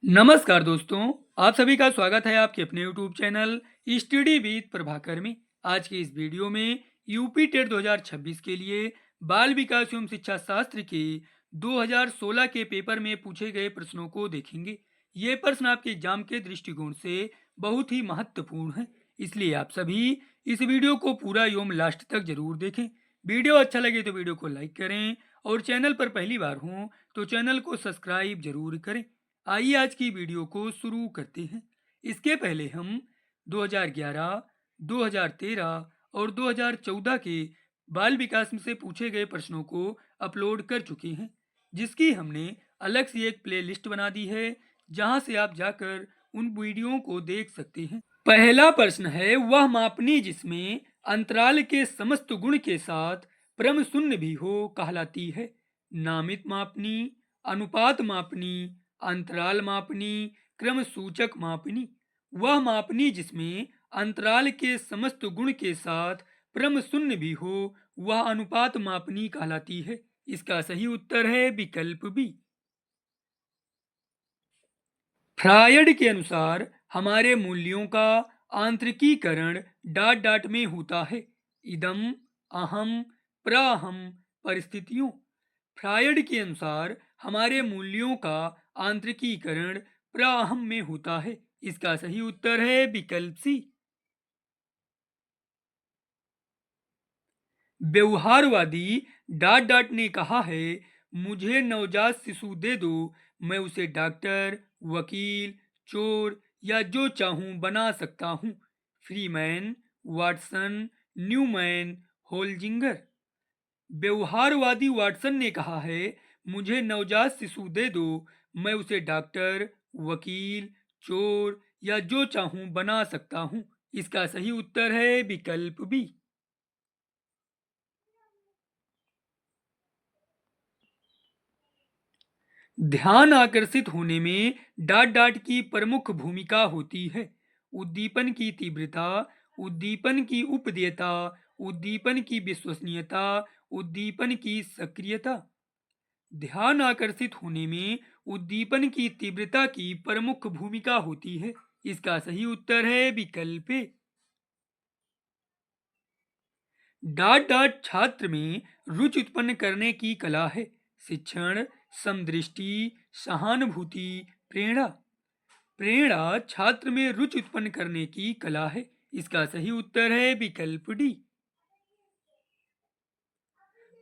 नमस्कार दोस्तों, आप सभी का स्वागत है आपके अपने YouTube channel study with Prabhakar में। आज की इस वीडियो में यूपी टेट 2026 के लिए बाल विकास एवं शिक्षा शास्त्र के 2016 के पेपर में पूछे गए प्रश्नों को देखेंगे। ये प्रश्न आपके एग्जाम के दृष्टिकोण से बहुत ही महत्वपूर्ण है, इसलिए आप सभी इस वीडियो को पूरा एवं लास्ट तक जरूर देखें। वीडियो अच्छा लगे तो वीडियो को लाइक करें और चैनल पर पहली बार हो तो चैनल को सब्सक्राइब जरूर करें। आइए आज की वीडियो को शुरू करते हैं। इसके पहले हम 2011, 2013 और 2014 के बाल विकास में से पूछे गए प्रश्नों को अपलोड कर चुके हैं, जिसकी हमने अलग से एक प्लेलिस्ट बना दी है, जहां से आप जाकर उन वीडियो को देख सकते हैं। पहला प्रश्न है, वह मापनी जिसमें अंतराल के समस्त गुण के साथ क्रम शून्य भी हो कहलाती है। नामित मापनी, अनुपात मापनी, अंतराल मापनी, क्रम सूचक मापनी। वह मापनी जिसमें अंतराल के समस्त गुण के साथ क्रम शून्य भी हो वह अनुपात मापनी कहलाती है। इसका सही उत्तर है विकल्प बी। फ्रायड के अनुसार हमारे मूल्यों का आंतरिकीकरण डॉट डॉट में होता है। इदम, अहम, प्राहम, परिस्थितियों। फ्रायड के अनुसार हमारे मूल्यों का आंतरिकीकरण प्राहम में होता है। इसका सही उत्तर है विकल्प सी। व्यवहारवादी डॉट डॉट ने कहा है, मुझे नवजात शिशु दे दो, मैं उसे डॉक्टर, वकील, चोर या जो चाहूं बना सकता हूं। Freeman, Watson, Newman, Holzinger. व्यवहारवादी वाटसन ने कहा है, मुझे नवजात शिशु दे दो, मैं उसे डॉक्टर, वकील, चोर या जो चाहूं बना सकता हूं। इसका सही उत्तर है विकल्प बी। ध्यान आकर्षित होने में डॉट डॉट की प्रमुख भूमिका होती है। उद्दीपन की तीव्रता, उद्दीपन की उपदेयता, उद्दीपन की विश्वसनीयता, उद्दीपन की सक्रियता। ध्यान आकर्षित होने में उद्दीपन की तीव्रता की प्रमुख भूमिका होती है। इसका सही उत्तर है विकल्प ए। डॉट डॉट छात्र में रुचि उत्पन्न करने की कला है। शिक्षण, समदृष्टि, सहानुभूति, प्रेरणा। प्रेरणा छात्र में रुचि उत्पन्न करने की कला है। इसका सही उत्तर है विकल्प डी।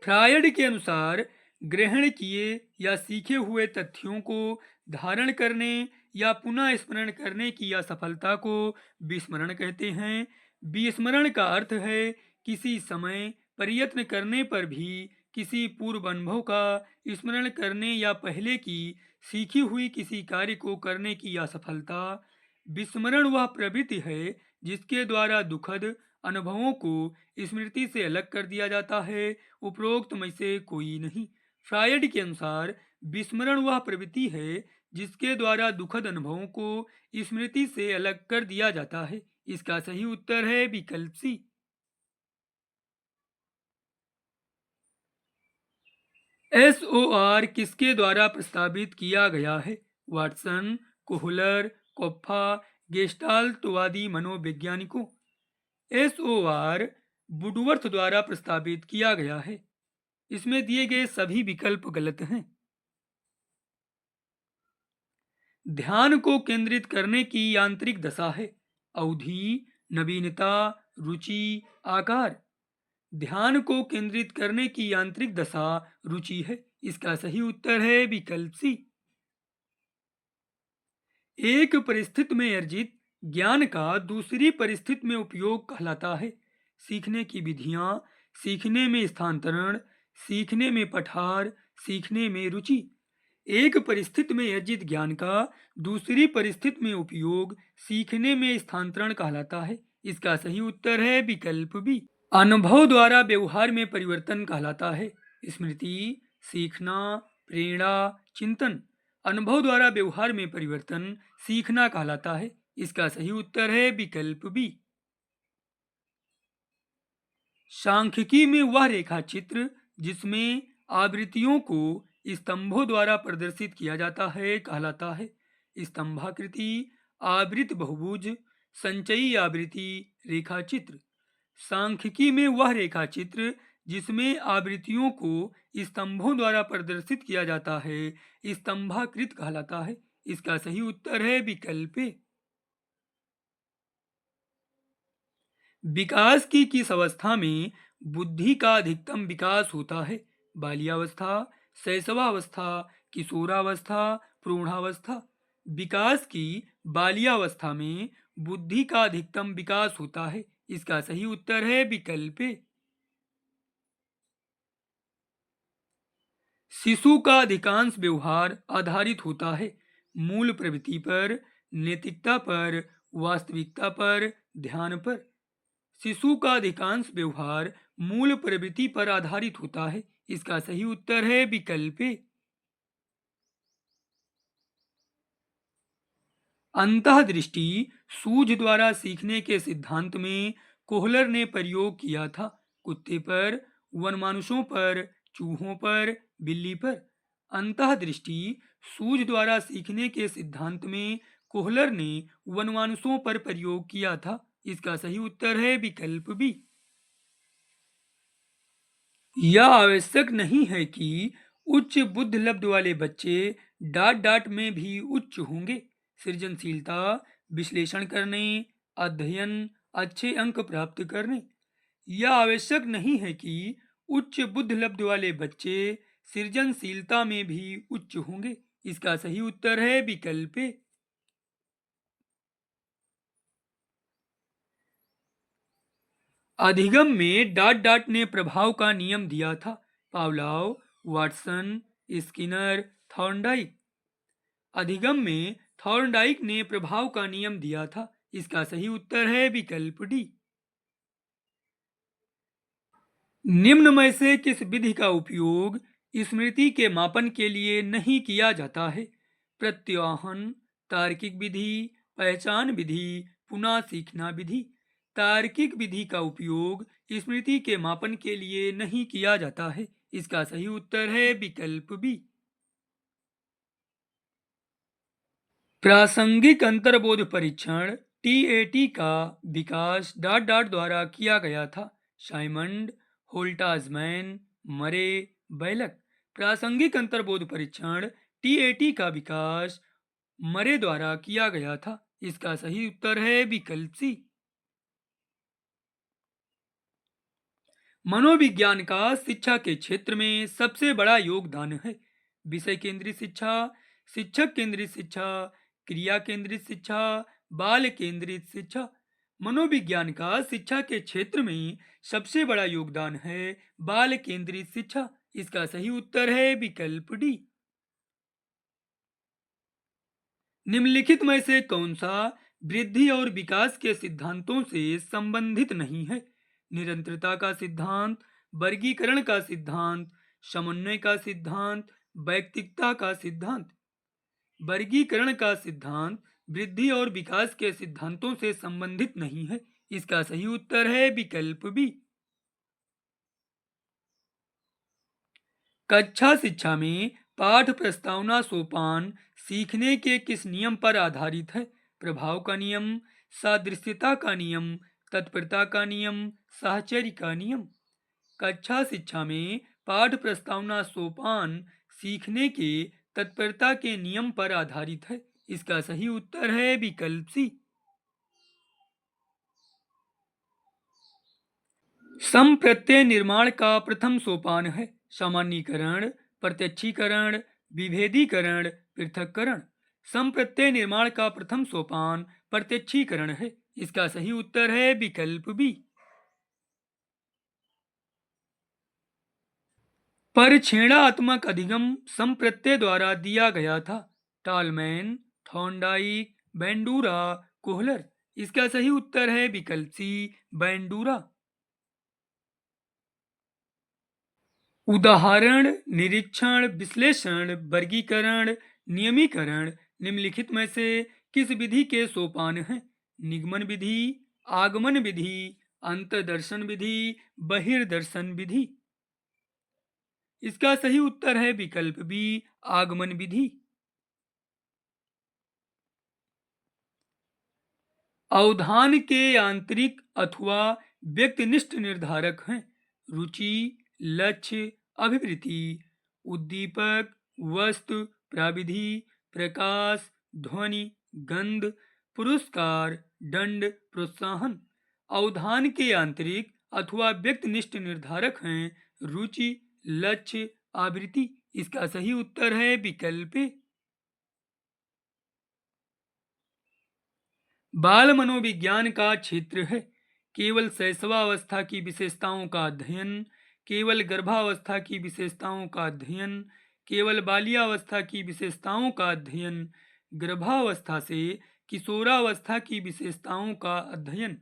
फ्रायड के अनुसार ग्रहण किए या सीखे हुए तथ्यों को धारण करने या पुनः स्मरण करने की असफलता को विस्मरण कहते हैं। विस्मरण का अर्थ है किसी समय प्रयत्न करने पर भी किसी पूर्व अनुभव का स्मरण करने या पहले की सीखी हुई किसी कार्य को करने की असफलता। विस्मरण वह प्रवृत्ति है जिसके द्वारा दुखद अनुभवों को स्मृति से अलग कर दिया जाता है, उपरोक्त में से कोई नहीं। फ्रायड के अनुसार विस्मरण वह प्रवृत्ति है जिसके द्वारा दुखद अनुभवों को स्मृति से अलग कर दिया जाता है। इसका सही उत्तर है विकल्प सी। SOR किसके द्वारा प्रस्तावित किया गया है? वाटसन, कोहलर, कोप्फा, गेस्टाल्टवादी मनोवैज्ञानिकों। SOR वुडवर्थ द्वारा प्रस्तावित किया गया है। इसमें दिए गए सभी विकल्प गलत हैं। ध्यान को केंद्रित करने की यांत्रिक दशा है। अवधि, नवीनता, रुचि, आकार। ध्यान को केंद्रित करने की यांत्रिक दशा रुचि है। इसका सही उत्तर है विकल्प सी। एक परिस्थिति में अर्जित ज्ञान का दूसरी परिस्थिति में उपयोग कहलाता है। सीखने की विधियां, सीखने में स्थानांतरण, सीखने में पठार, सीखने में रुचि। एक परिस्थिति में अर्जित ज्ञान का दूसरी परिस्थिति में उपयोग सीखने में स्थानांतरण कहलाता है। इसका सही उत्तर है विकल्प बी। अनुभव द्वारा व्यवहार में परिवर्तन कहलाता है। स्मृति, सीखना, प्रेरणा, चिंतन। अनुभव द्वारा व्यवहार में परिवर्तन सीखना कहलाता है। इसका सही उत्तर है विकल्प बी। सांख्यिकी में वह रेखा चित्र जिसमें आवृत्तियों को स्तंभों द्वारा प्रदर्शित किया जाता है कहलाता है। स्तंभाकृति, आवृत बहुभुज, संचयी आवृत्ति, रेखाचित्र। सांख्यिकी में वह रेखाचित्र जिसमें आवृत्तियों को स्तंभों द्वारा प्रदर्शित किया जाता है स्तंभाकृत कहलाता है। इसका सही उत्तर है विकल्प ए। विकास की किस अवस्था में बुद्धि का अधिकतम विकास होता है? बाल्यावस्था, शैशवावस्था, किशोरावस्था, प्रौढ़ावस्था। विकास की बाल्यावस्था में बुद्धि का अधिकतम विकास होता है। इसका सही उत्तर है विकल्प ए। शिशु का अधिकांश व्यवहार आधारित होता है मूल प्रवृत्ति पर, नैतिकता पर, वास्तविकता पर, ध्यान पर। शिशु का अधिकांश व्यवहार मूल प्रवृत्ति पर आधारित होता है। इसका सही उत्तर है विकल्प ए। अंतःदृष्टि सूझ द्वारा सीखने के सिद्धांत में कोहलर ने प्रयोग किया था। कुत्ते पर, वनमानुषों पर, चूहों पर, बिल्ली पर। अंतःदृष्टि सूझ द्वारा सीखने के सिद्धांत में कोहलर ने वनमानुषों पर प्रयोग किया था। इसका सही उत्तर है विकल्प बी। यह आवश्यक नहीं है कि उच्च बुद्धि लब्ध वाले बच्चे डांट डांट में भी उच्च होंगे। सृजनशीलता, विश्लेषण करने, अध्ययन, अच्छे अंक प्राप्त करने। यह आवश्यक नहीं है कि उच्च बुद्धि लब्ध वाले बच्चे सृजनशीलता में भी उच्च होंगे। इसका सही उत्तर है विकल्प ए। अधिगम में डाट डाट ने प्रभाव का नियम दिया था। पावलाव, वाटसन, स्किनर, थॉर्नडाइक। अधिगम में थॉर्नडाइक ने प्रभाव का नियम दिया था। इसका सही उत्तर है विकल्प डी। निम्न में से किस विधि का उपयोग स्मृति के मापन के लिए नहीं किया जाता है? प्रत्याहन, तार्किक विधि, पहचान विधि, पुनः सीखना विधि। तार्किक विधि का उपयोग स्मृति के मापन के लिए नहीं किया जाता है। इसका सही उत्तर है विकल्प बी। प्रासंगिक अंतर्बोध परीक्षण टीएटी का विकास डाट डाट द्वारा किया गया था। साइमंड, होल्टाजमैन, मरे, बैलक। प्रासंगिक अंतर्बोध परीक्षण टीएटी का विकास मरे द्वारा किया गया था। इसका सही उत्तर है विकल्प सी। मनोविज्ञान का शिक्षा के क्षेत्र में सबसे बड़ा योगदान है। विषय केंद्रित शिक्षा, शिक्षक केंद्रित शिक्षा, क्रिया केंद्रित शिक्षा, बाल केंद्रित शिक्षा। मनोविज्ञान का शिक्षा के क्षेत्र में सबसे बड़ा योगदान है बाल केंद्रित शिक्षा। इसका सही उत्तर है विकल्प डी। निम्नलिखित में से कौन सा वृद्धि और विकास के सिद्धांतों से संबंधित नहीं है? निरंतरता का सिद्धांत, वर्गीकरण का सिद्धांत, समन्वय का सिद्धांत, वैयक्तिकता का सिद्धांत। वर्गीकरण का सिद्धांत वृद्धि और विकास के सिद्धांतों से संबंधित नहीं है। इसका सही उत्तर है विकल्प बी। कक्षा शिक्षा में पाठ प्रस्तावना सोपान सीखने के किस नियम पर आधारित है? प्रभाव का नियम, सादृश्यता का नियम, तत्परता का नियम, साहचर्य का नियम। कक्षा शिक्षा में पाठ प्रस्तावना सोपान सीखने के तत्परता के नियम पर आधारित है। इसका सही उत्तर है विकल्प सी। सम प्रत्यय निर्माण का प्रथम सोपान है सामान्यीकरण, प्रत्यक्षीकरण, विभेदीकरण, पृथक्करण। सम प्रत्यय निर्माण का प्रथम सोपान प्रत्यक्षीकरण है। इसका सही उत्तर है विकल्प बी। परिच्छेदात्मक अधिगम संप्रत्यय द्वारा दिया गया था। टालमैन, थॉर्नडाइक, बैंडूरा, कोहलर। इसका सही उत्तर है विकल्प सी, बैंडूरा। उदाहरण, निरीक्षण, विश्लेषण, वर्गीकरण, नियमीकरण निम्नलिखित में से किस विधि के सोपान हैं? निगमन विधि, आगमन विधि, अंतर्दर्शन विधि, बहिर्दर्शन विधि। इसका सही उत्तर है विकल्प बी, आगमन विधि। अवधान के आंतरिक अथवा व्यक्तिनिष्ठ निर्धारक हैं। रुचि, लक्ष्य, अभिवृत्ति, उद्दीपक, वस्तु, प्रविधि, प्रकाश, ध्वनि, गंध, पुरस्कार, दंड, प्रोत्साहन। अवधान के आंतरिक अथवा व्यक्तिनिष्ठ निर्धारक हैं रुचि, लक्ष्य, आवृत्ति। इसका सही उत्तर है विकल्प ए। बाल मनोविज्ञान का क्षेत्र है केवल शैशवावस्था की विशेषताओं का अध्ययन, केवल गर्भावस्था की विशेषताओं का अध्ययन, केवल बाल्यावस्था की विशेषताओं का अध्ययन, गर्भावस्था से किशोरावस्था की विशेषताओं का अध्ययन।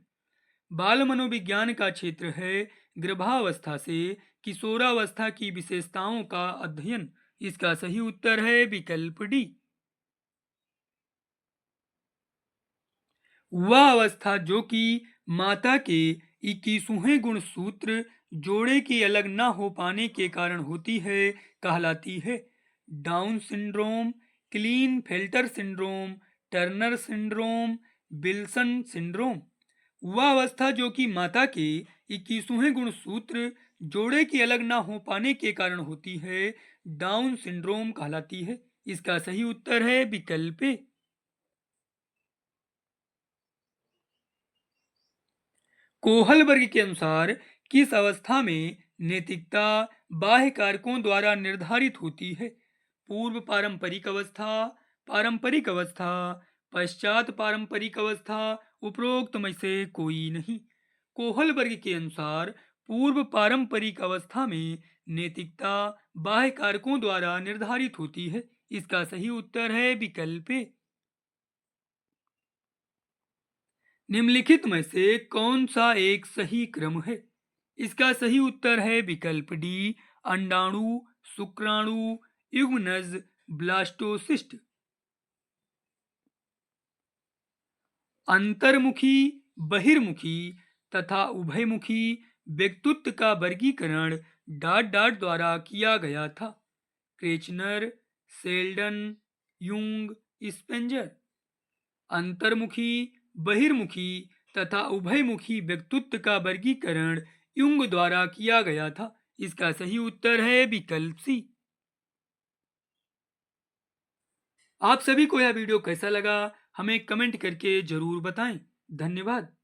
बाल मनोविज्ञान का क्षेत्र है गर्भावस्था से किशोरावस्था की विशेषताओं का अध्ययन। इसका सही उत्तर है विकल्प डी। वह अवस्था जो कि माता के 21वें गुणसूत्र जोड़े के अलग न हो पाने के कारण होती है कहलाती है Down syndrome, Klinefelter syndrome, Turner syndrome, Wilson syndrome. वह अवस्था जो कि माता के 21वें गुणसूत्र जोड़े के अलग न हो पाने के कारण होती है डाउन सिंड्रोम कहलाती है। इसका सही उत्तर है विकल्प ए। कोहल वर्ग के अनुसार किस अवस्था में नैतिकता बाह्य कारकों द्वारा निर्धारित होती है? पूर्व पारंपरिक अवस्था, पश्चात पारंपरिक अवस्था, उपरोक्त में से कोई नहीं। कोहल वर्ग के अनुसार पूर्व पारंपरिक अवस्था में नैतिकता बाह्य कारकों द्वारा निर्धारित होती है। इसका सही उत्तर है विकल्प ए। निम्नलिखित में से कौन सा एक सही क्रम है? इसका सही उत्तर है विकल्प डी अंडाणु, शुक्राणु, युग्मनज, ब्लास्टोसिस्ट। अंतर्मुखी, बहिर्मुखी तथा उभयमुखी व्यक्तित्व का वर्गीकरण डॉट डॉट द्वारा किया गया था। क्रेचनर, सेल्डन, युंग, स्पेंजर। अंतर्मुखी, बहिर्मुखी तथा उभयमुखी व्यक्तित्व का वर्गीकरण युंग द्वारा किया गया था। इसका सही उत्तर है विकल्प सी। आप सभी को यह वीडियो कैसा लगा हमें कमेंट करके जरूर बताएं। धन्यवाद।